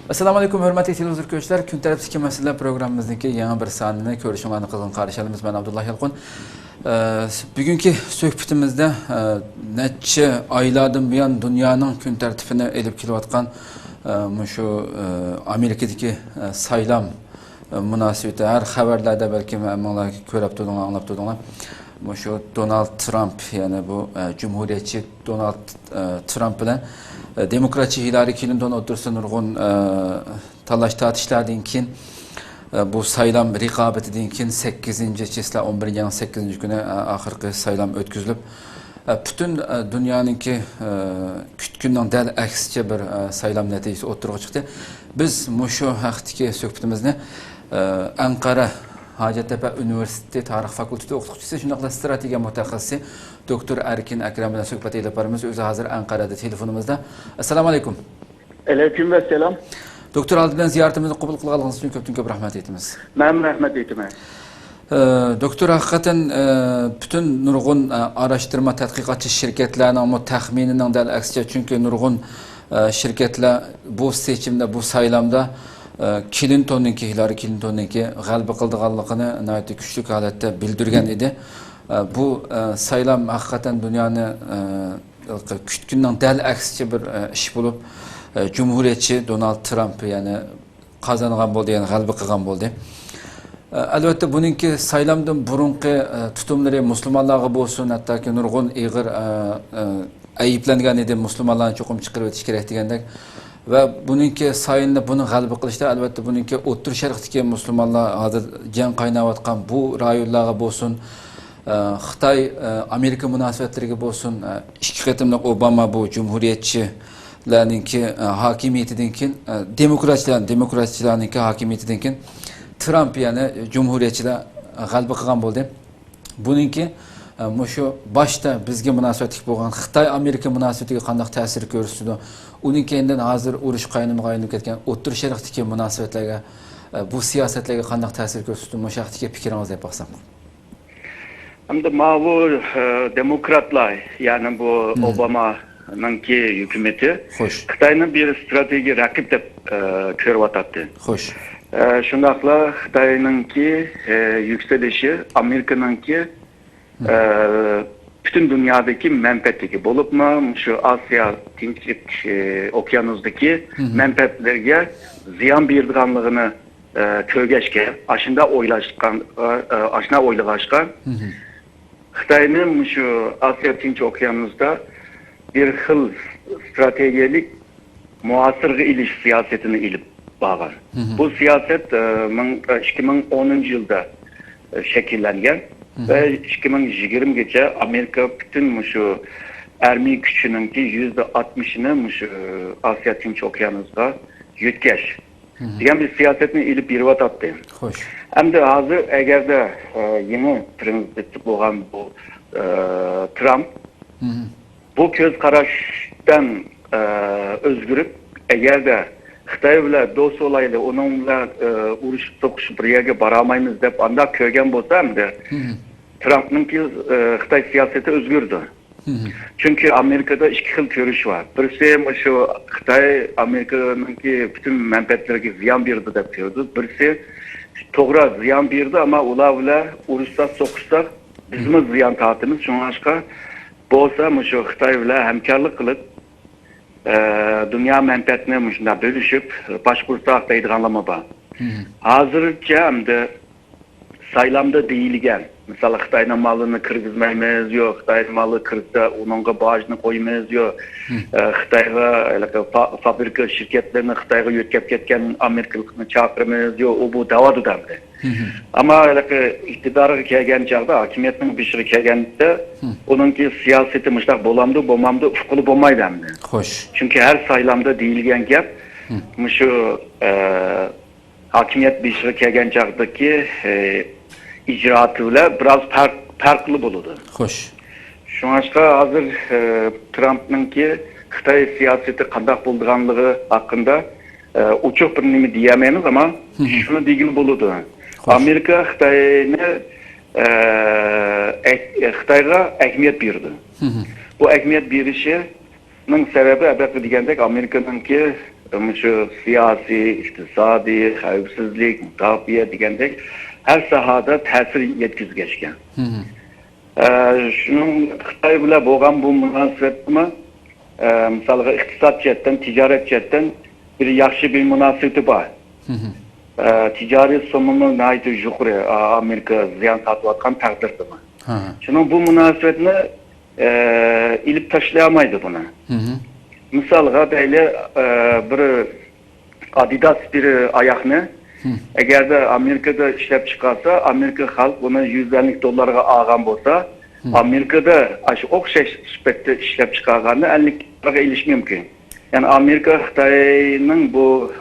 Assalomu alaykum hurmatli televizor kun tarafdagi masalalar programmamizdagi yangi bir sonini ko'rishinglarni qilgan qarshilamiz. Men Abdulloh Yalqin. Bugungi suhbatimizda necha oylardan buyon dunyoning kun tartibini elib kelayotgan shu Amerikadagi saylam munosabati har xabarlarda balki menlar ko'rib turgan, anglab turgan. Shu Donald Trump, ya'ni bu Cumhuriyetçi Donald Trump bilan demokratçı Hillary Clinton o'tirsa nurg'un talash tortishlardan keyin bu saylam raqobatidan keyin 8-chislar 11-8 kuni oxirgi saylam o'tkazilib butun dunyoninki kutgunning dal aksicha bir saylam natijasi o'tirg'a chiqdi. Biz shu haqdagi suhbatimizni Ankara Hacettepe Üniversitesi Tarih Fakültesi o'qituvchisi, shuningdek strategiya mutaxassisi Doktor Erkin Akram bilan suhbat olib boramiz. O'zi hozir Ankara'da telefonimizda. Assalomu alaykum. Aleyküm ve selam. Doktor aldidan ziyoratimizni qabul qilganingiz uchun ko'p rahmat aytamiz. Men rahmat aytaman. Doktor haqiqatan butun nurg'un araştırma tadqiqotchi shirkatlarning taxminining dal aksicha, chunki nurg'un shirkatlar bu seçimde, bu saylamda Hillary Clinton'ninki g'alaba qildiganligini nihoyatda kuchli holatda bildirgan edi. Bu saylam haqiqatan dunyoni kutgunning dal aksicha bir ish bo'lib, Cumhuriyetçi Donald Trump ya'ni qozongan bo'ldi, ya'ni g'alaba qilgan bo'ldi. Albatta buningki saylamdan burunqi tutumlari musulmonlarga bo'lsin, hattoki nurg'un ig'ir ayiblangan edi, musulmonlarni cho'qim chiqarib o'tish kerak degandek. Ve bununki sayında bunu g'alaba qilishda albatta bununki O'rta Sharqdagi musulmonlar hozir jang qaynayotgan bu rayonlarga bo'lsin, Xitoy Amerika munosabatlariga bo'lsin, ikki qatimliq Obama bu Cumhuriyetçilarninki hokimiyatidan keyin demokratchilarninki hokimiyatidan keyin Trump ya'ni Cumhuriyetçilar g'alaba qilgan bo'ldi. Buningki shu boshda bizga munosabatli bo'lgan Xitoy Amerika munosabatiga qanday ta'sir ko'rsatdi? Uning keyindan hozir urush qaynab ketgan O'rta Sharqdagi munosabatlarga, bu siyosatlarga qanday ta'sir ko'rsatdi? Shu haqdagi fikringizni aytib qo'ysam. Hamda bu demokratlar, yani bu Obama'nınki hükümeti Xitoyning bir strateji rakip deb ko'ryapti. Xo'sh. Shundaqla Xitoyninki yükselişi Amerika'nınki bütün dünyadaki menfaatligi bo'libmi, şu Asya Tinchlik okyanusidagi menfaatlarga ziyon berganligini ko'rgachga, ashunda o'ylag'ashqa Xitoyning şu Asya Tinch okyanusida bir xil stratejik muasirga ilish siyosatini ilib borgan. Bu siyaset 2010 yılda şekillengen ve 2020'gacha Amerika bütün şu armiya kuchininki %60'ını şu Asya Tinch okyanusida yutkash degan bir siyosetni ilib beryapti. Xo'sh. Hamda hozir agarda yeni prezident bo'lgan bu Trump bu ko'z qarashdan o'zgarib, agarda Xitoy bilan do'st olayli, uning bilan urushib to'qishib bir yerga boramaymiz deb anda ko'rgan bo'lsa hamda Trump'ninki Xitoy siyosati o'zgardi. Çünkü Amerika'da iki xil görüş var. Birisi şu Xitoy Amerika'nınki bütün menfaatlarga ziyon berdi deb ko'rdi. Birisi to'g'ri ziyon berdi, ama ular bilan urushsak, so'qishsak bizimiz ziyon tortamiz. Shunga bo'lsa şu Xitoy bilan hamkorlik qilib dünya menfaatini shunday bölüşüp boshqursak deydiganlama bor. Hozircha hamda saylamda deyilgan, mesela Xitoyning malını kirgizmaymiz, yo'q Xitoyning malı kirsa uningga bojni qo'ymaymiz, yo'q Xitoyga fabrika shirkatlarini Xitoyga yo'tkab ketgan Amerikalikni chaqiramiz, yo'q u bu da'voda damdi. Ama iqtidorga kelgan chog'da, hokimiyatning beshig'i kelganda uningki siyosati mushtaq bo'lamdi, bo'lmamdi, ufquli bo'lmaydi hamda. Xo'sh. Chunki har saylamda deyilgan gap shu hokimiyat beshig'i kelgan chog'dagi icraatıyla biraz farklı bo'ladi. Xo'sh. Shunga hozir Trump'ninki Xitoy siyosati qanday bo'lganligi haqida uchuq bir nima deyamaymiz, ama shuni degil bo'ladi. Amerika Xitoyga ahamiyat berdi. Bu ahamiyat berishining sababi albatta degandek Amerikaningki şu siyasi, iktisadi, xavfsizlik, müdafiye degandek her sahada ta'sir yetkazgan. Şunun Xitoy bilan bo'lgan bu munosabatmi, misalga iqtisod jihatdan, tijorat jihatdan bir yaxshi bir munosabati bor. Ticari sonunu naydı yukarı Amerika ziyan satıyotgan taqdirda. Şunun bu münasebetini ilip taşlayamaydı buna. Misalga böyle bir Adidas bir ayakını eğer de Amerika'da işlep çıkarsa Amerika halk bunu $150 algan bolsa Amerika'da aşı okşaş sifatida işlep çıkarganını 50 iliş mümkün. Yani Amerika Xitoyning bu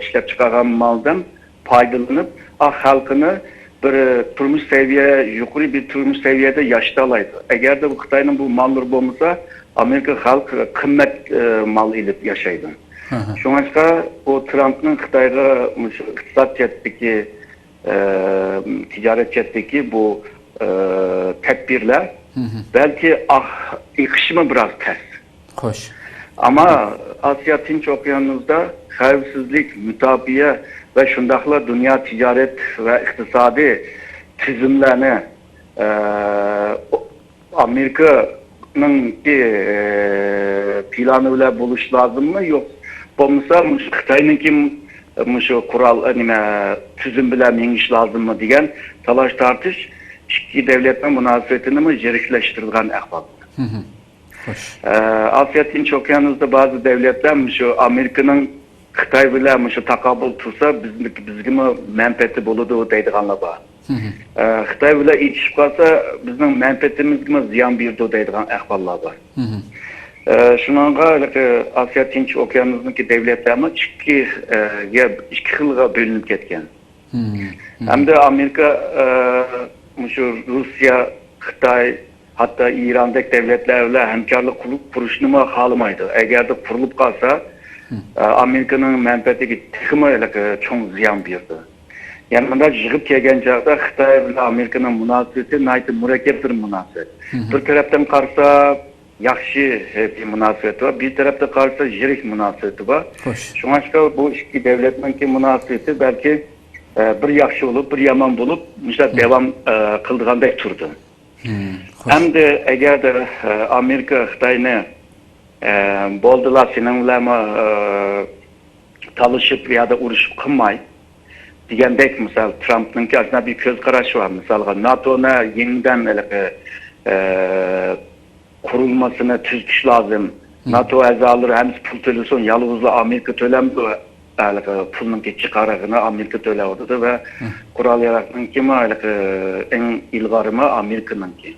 işlep çıkargan maldan faydalanıp halkını bir turmuş seviye yukarı bir turmuş seviyede yaşatalaydı. Eğer de bu Xitoyning bu malları bo'lmasa Amerika halk kıymet mal ilip yaşaydı. Şoňaşka o Trump'ның Xitoyga iqtisod jihatdagi tijorat jihatdagi bu tedbirler belki iqishimi biraz ters. Hoş. Ama Asya Tinç Okyanusu'nda xavfsizlik, mütabiye ve şundakla dünya ticaret ve iktisadi tizimlerini Amerika'nın planı ile buluş lazım mı? Yok. Olmasa Xitoyning kim şu kural tüzüm bilen yengiş lazım mı diyen talaş tartış iki devletin münasebetini mi jerikleştirilgan ahval. Asya Tinç Okyanusu'da bazı devletler şu Amerika'nın Xitoy bilen şu takabül tursa bizge mi menfaati boludu deydiganlar var. Xitoy bilen itişip kalsa bizning menfaatimizge mi ziyan berdi deydigan ahvallar var. Şunanga Asya Tinç Okyanusu'ndaki devletlerimiz iki xilga bölünüp ketken. Hem de Amerika, şu Rusya, Xitoy, hatta İran'daki devletlerle hemkarlık kuruşunu mu halamaydı. Eğer de kurulup kalsa Amerika'nın menfaati tıkımı çok ziyan berdi. Yani bunda jığıp kelgen çağda Xitoy ile Amerika'nın münasebeti naytı mürekkep bir münasebet. Bir taraftan karşı yaxshi bir münasebet var. Bir tarafta karşı jirik münasebeti var. Şoňaşka bu iki devletninki münasebeti belki bir yaxshi olup bir yaman bulup mesela devam kıldıgandek turdu. Hem de eğer de Amerika Xitoyni boldular seninle talışıp ya da uruşup kılmay degandek misal Trump'ninki aslında bir göz karaşı var. Misalga NATO'na yeniden kurulmasına tüzüş lazım. NATO azaları hem pul tölesin, yalnızla Amerika tölemdi. Pulun çıkarığını Amerika töleyordu ve kural yaratının kimi en ilgarımı Amerika'nınki.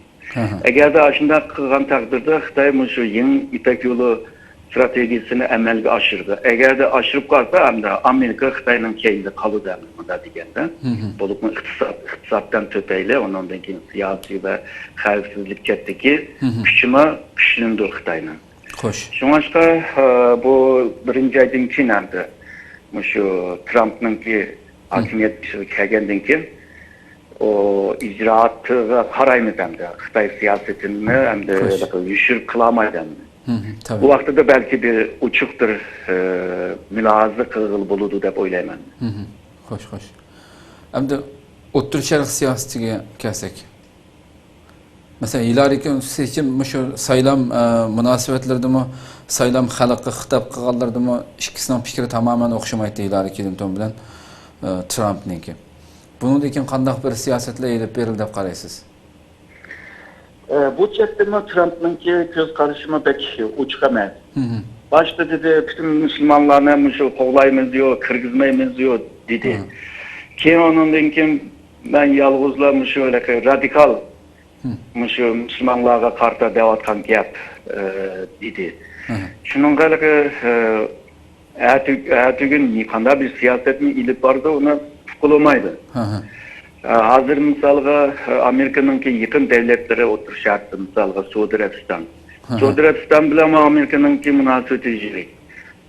Eğer de aşında kılgan takdirde Xitoy şu yeni İpek yolu stratejisini emelge aşırdı. Eğer de aşırıp kalsa hem de Amerika Xitoy'nın keyinde kalı demekte degende. Bolup mu iktisattan töpeyle ondan keyin siyasi ve xavfsizlik jihatdagi güçüme güçlündür Xitoy'ning. Hoş. Şoňaşka bu birinci aydan keyin hem de şu Trump'nınki hakimiyet kelgenden keyin o icraatı karaymış hem de Xitoy siyasetini hem de yüşür kılamaydı hem de. Bu vakti de belki bir uçuktur mülahazı kılgıl buludu dep oylayman. Hoş. Hem de O'rta Sharq siyosatiga kelsak. Mesela ilariki seçim şu saylam münasebetlerimi saylam xalqqa xitob qilganlardimi ikkisining fikri tamamen o'xshamaydi ilariki Clinton bilan Trump'niki. Bundan keyin qanday bir siyosatlar elib berildi deb qaraysiz? Bu çektimi Trump'nınki göz karışımı pek uçuk emas. Başta dedi bütün Müslümanlarına şu kovlayımız diyor, kırgızmayımız diyor dedi. Keyin onundan keyin ben yalğızla şöyle radikal şu Müslümanlarga karta devatkan gap dedi. Şunun galıkı ertügün yıkanda bir siyasetini ilip vardı ona tutukulamaydı. Hazır misalga Amerika'nınki yakın devletleri oturuşardı misalga Suudi Arabistan. Suudi Arabistan bilen Amerika'nınki münasebeti jirik.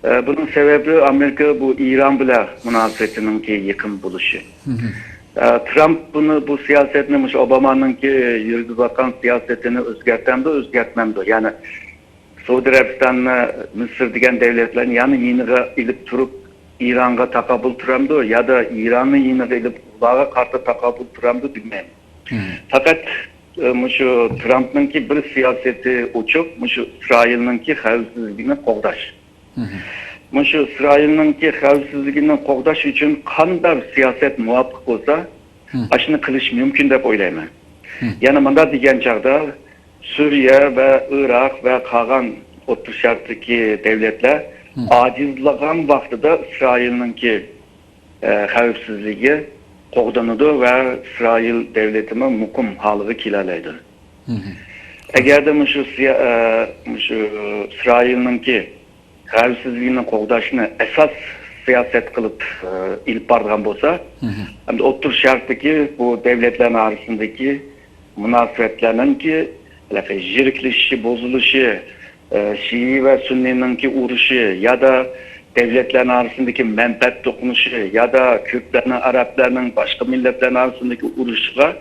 Bunun sebebi Amerika bu İran bilen münasebetininki yakın buluşu. Trump bu siyasetini Obama'nınki yürütüp bakan siyasetini özgertemdi, özgertmemdi. Yani Suudi Arabistan'la Mısır degan devletlerin yani yeniga ilip turup İran'a takabül turamdı ya da İran'ı yeniga ilip ularga karşı takabül turamdı bilmem. Fakat şu Trump'nınki bir siyaseti uçup, şu İsrail'ninki xavfsizligini qoğdaş. Şu İsrail'ninki xavfsizligini qoğdaş için qanday siyaset muvaffaq olsa, aşını kılış mümkün dep oylayman. Yani manda degan chaqda Suriye ve Irak ve kalan O'rta Sharqdagi devletler acizlagan vaqtida İsrail'ninki xavfsizligi qo'g'danadi ve İsrail devletime muqim holiga kelalaydi. Agarda shu İsrail'ninki xavfsizligini qo'g'dashni asas siyaset kılıp ilip bargan bo'lsa, hamda O'rta Sharqdagi bu devletlerin arasındaki münasebetlerninki jirikleşişi, bozuluşu, Şii ve Sünni'ninki uruşu ya da devletlerin arasındaki menfaat dokunuşu ya da Kürtlerin, Arapların, başka milletlerin arasındaki uruşuna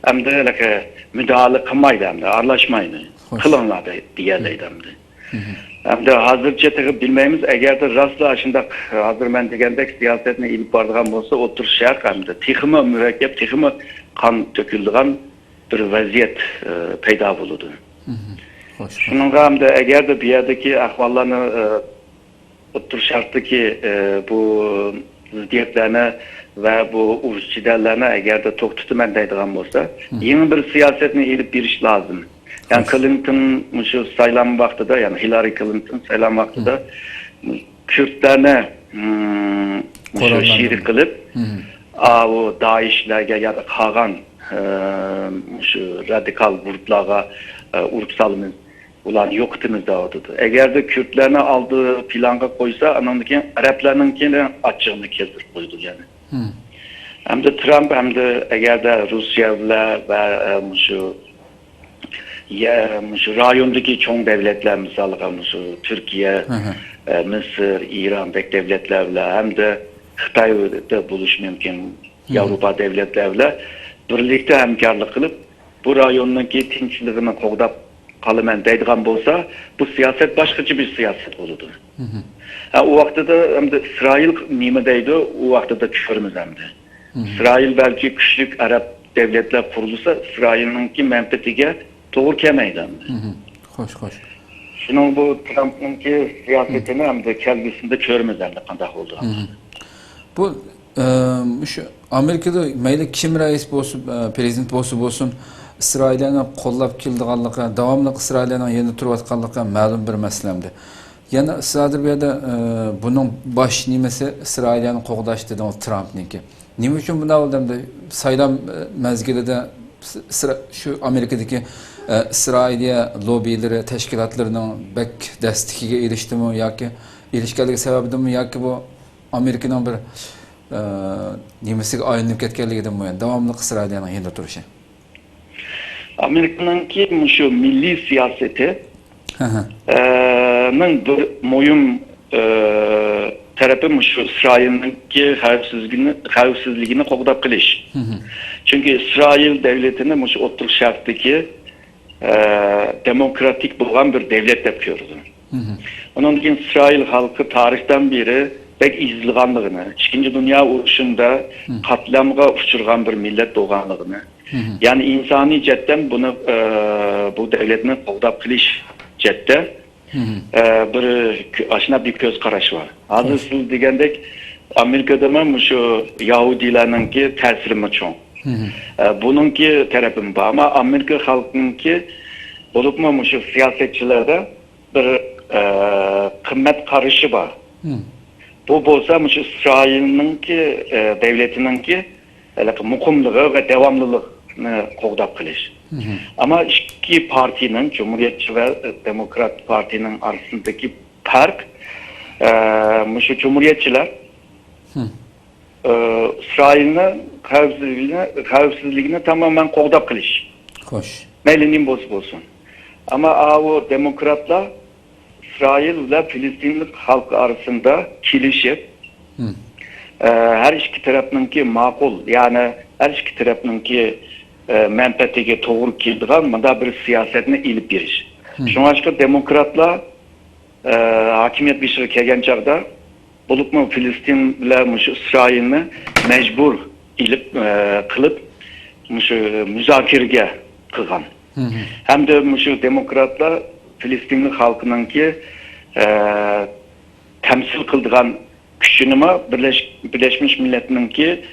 hem de müdahale kılmaydı hem de arlaşmaydı. Kılınladı diyeleydi hem de. Hem de hazırca tıkıp bilmeyimiz eğer de rastla aşında hazır ben degendek siyasetine ilip bardıgan olsa O'rta Sharq hem de tiximi mürekkep, tiximi kan töküldüğün bir vaziyet peyda bulundu. Şununla hem de eğer de bir yerdeki ahvallarını O'rta Sharqdaki bu ziddiyetlerine ve bu uruş ciderlerine eğer de tok tutumen deydigan olsa yeni bir siyasetini ilip bir iş lazım. Yani Clinton şu saylam vaktida yani Hillary Clinton saylam vaktida Kürtlerine şiir kılıp o DAEŞ'lerge ya da kalan şu radikal gruplarga urup salımız ulan yoktunuz da oldu. Eğer de Kürtlerine aldığı planga koysa anındaki Araplerinkinden açığını kesip koydu yani. Hem de Trump hem de eğer de Rusya ve şu rayondaki çoğun devletler mesela Türkiye, Mısır, İran pek devletlerle hem de Xitay'da buluş mümkün Avrupa devletlerle birlikte hemkarlık kılıp bu rayondaki tinçliğini qoğdap kalımen deydigan bolsa bu siyaset başkaçı bir siyaset olurdu. O vakti de hem de İsrail nimedeydi o vakti de küfürümüz hem de. İsrail belki küçük Arap devletler kurulursa İsrail'ninki menfetige doğru kelmeydi hem de. Hoş. Şunun bu Trump'ninki siyasetini hem de kelgisinde körümüz hem de kandak oldu. Bu şu Amerika'da mayli kim reis bolsun, prezident bolsun İsrail'nin qollab keldiganligi, davamlı İsrail'nin yerinde turayotganligi ma'lum bir masaladir. Yana sizlar bu yerda bunun baş nimasi İsrail'ni qo'g'dash dedi Trump'niki. Nima uchun bunday bo'ldimda saylam mezgilida şu Amerika'daki İsrail'e lobileri, teşkilatlarının bek desteğiyle erişti mi yoki erişkenligi sebebidimi yoki bu Amerika'nın bir nimasiga aylanib ketganligidan mi? Davamlı İsrail'nin yerinde turuşu. Amerika'nınki şu milli siyaseti bir moyum tarafı şu İsrail'ninki xavfsizligini qo'g'dab qilish. Çünkü İsrail devletini şu O'rta Sharqdagi demokratik bo'lgan bir devlet deb ko'rdi. Onun için İsrail halkı tarihten beri pek izliganlığını, 2. Dünya Uruşu'nda katliamga uçurgan bir millet doğanlığını, yani insani cetten bunu bu devletini qo'g'dab qilish cette bir aşına bir göz karaş var. Hazır siz degendek Amerika'da mı şu Yahudilerninki tesirimi çoğun. Bununki tarafım var ama Amerika halkınki olup mu şu siyasetçilerde bir kıymet karışı var. Bu bolsa mu şu İsrail'ninki devletininki mukumluğu ve devamlılığını qo'g'dab qilish. Ama iki partinin, Cumhuriyetçi ve Demokrat Parti'nin arasındaki fark, şu Cumhuriyetçiler İsrail'in xavfsizligini tamamen qo'g'dab qilish. Hoş. Meyli'nin olsun. Ama o demokratlar İsrail ve Filistinlik halkı arasında kilişip her iki tarafınınki makul yani her iki tarafınınki menfaatiga to'g'ri keladigan mana bir siyasetni ilib berish. Shunga demokratlar hakimiyet bir kelgen çağda bulup mu Filistin bilen İsrail'ni mecbur kılıp müzakirge kılgan. Hem de demokratlar Filistinli halkının ki temsil kıldıgan güçünüme Birleşmiş Millet'nin ki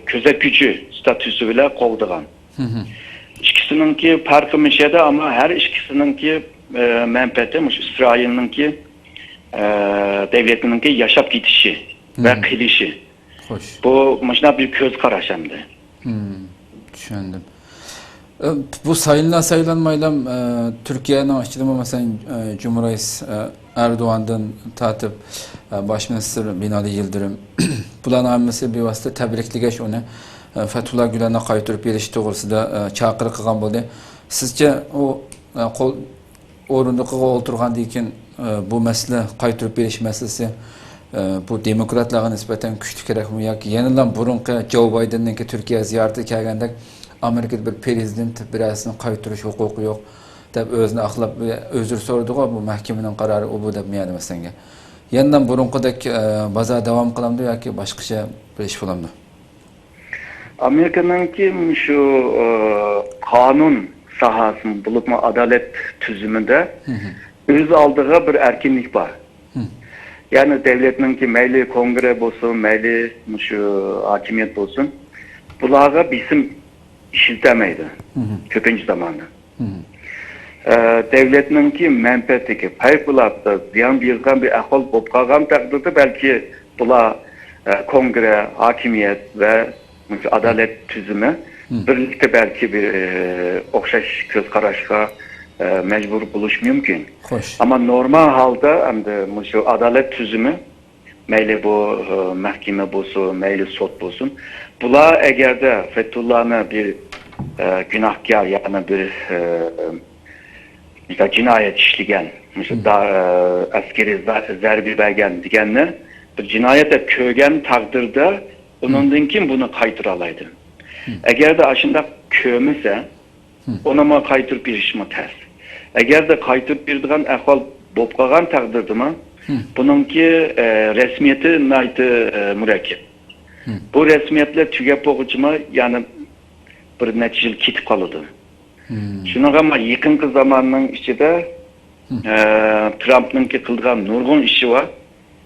gözetücü statüsü bile kovduğan. İkisinin ki farkı meşede ama her ikisinin ki menfaati İsrail'in ki devletinin ki yaşap gidişi ve kılışı. Hoş. Bu mesela bir göz karaş hem de. Düşündüm. Bu sayılanmayla Türkiye'nin işte mesela Cumhurbaşkanı Erdoğan'dan tatip Başminister Binali Yıldırım bulan mesela bir vasıta tebrikligeç onu Fethullah Gülen'e kayıtırıp erişti doğrusunda çağrı kılgan buldu. Sizce o orundaki oturgan deyken bu mesele kayıtırıp eriş meselesi bu demokratlarga nispeten güçlü gerek mi? Yoki yanılan burunqi Joe Biden'ninki Türkiye ziyareti kelgende Amerika'da bir prezident birasini qaytırış huquqi yo'q deb o'zini aqlab özür sordi bu mahkamaning qarori u bu deb meyadi masalan. Yandan burunqidek baza devam qilamdi yoki boshqacha bir ish bo'lamdi? Amerika'nınki şu kanun sahasının bulup mu adalet tüzümünde öz aldığı bir erkinlik var. Yani devletinki meyli kongre olsun, meyli şu hakimiyet olsun, bulağa bizim işiltemeydi köpüncü zamanı. Devletinki menfaatiki paypılatta ziyan birgan bir ahval bopkagan takdirde belki bula kongre, hakimiyet ve adalet tüzümü birlikte belki bir okşaş göz karışka mecbur buluş mümkün. Hoş. Ama normal halde hem de şu adalet tüzümü meyli bu mahkeme olsun, meyli sot olsun. Bula eğer de Fethullah'ın bir günahkar yani bir mesela cinayet işleyen, mesela askeri zerbi vergen diyenler bir cinayete kögen takdirde onundan kim bunu kaytıralaydı. Eğer de aşında kömüse ona mı kaytırıp bir iş mi ters. Eğer de kaytırıp birdiğin ahval bopkagan takdirde mi bununki resmiyeti naytı mürekkep. Bu resmiyetle tügep okucuma yani bir neticeli kitip kalıdı. Şuna ama yakın zamanının içinde Trump'ın ki kıldığın nurgun işi var.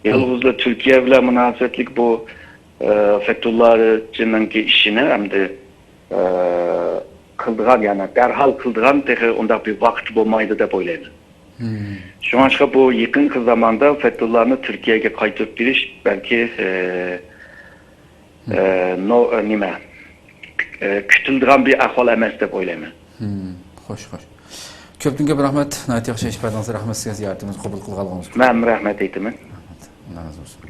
Yalnızca Türkiye bile münasebetlik bu Fethullah'ın ki işini hem de kıldığın yani derhal kıldığın tek onda bir vakit bulmaydı da böyleydi. Şu an bu yakın zamanda Fethullah'ın Türkiye'ye kayıtıp bir iş belki kütüldüğün bir ahval emes de böyleydi. Hoş. Köptün köp rahmet. Nayet yaxşı iş berdiniz. Rahmet size ziyaretimiz kabul kılgalığınız. Ben rahmet eytimin. Allah razı olsun.